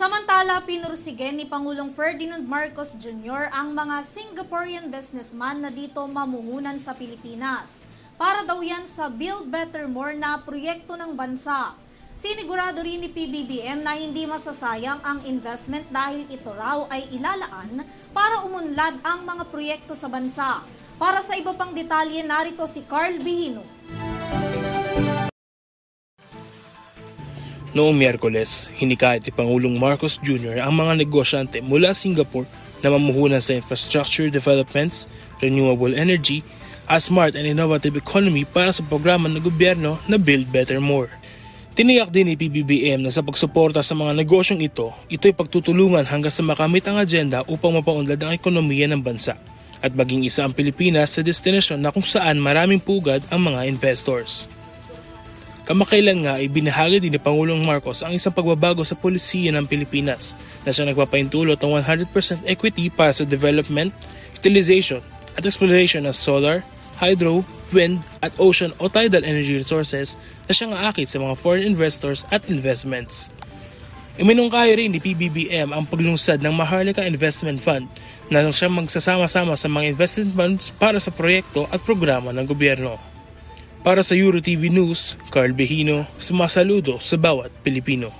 Samantala, pinursige ni Pangulong Ferdinand Marcos Jr. ang mga Singaporean businessman na dito mamuhunan sa Pilipinas. Para daw yan sa Build Better More na proyekto ng bansa. Sinigurado rin ni PBBM na hindi masasayang ang investment dahil ito raw ay ilalaan para umunlad ang mga proyekto sa bansa. Para sa iba pang detalye, narito si Carl Bihino. Noong Miyerkules, hinikayat ni Pangulong Marcos Jr. ang mga negosyante mula Singapore na mamuhunan sa infrastructure developments, renewable energy, a smart and innovative economy para sa programa ng gobyerno na Build Better More. Tiniyak din ni PBBM na sa pagsuporta sa mga negosyong ito'y pagtutulungan hanggang sa makamit ang agenda upang mapaunlad ang ekonomiya ng bansa at maging isa ang Pilipinas sa destinasyon na kung saan maraming pugad ang mga investors. Kamakailan nga ibinahagi din ni Pangulong Marcos ang isang pagbabago sa polisiya ng Pilipinas na siya nagpapaintulot ng 100% equity para sa development, utilization at exploration ng solar, hydro, wind at ocean o tidal energy resources na siyang aakit sa mga foreign investors at investments. Iminungkahi rin ni PBBM ang paglungsad ng Maharlika Investment Fund na siyang magsasama-sama sa mga investment funds para sa proyekto at programa ng gobyerno. Para sa EuroTV News, Carl Bihino, sumasaludo sa bawat Pilipino.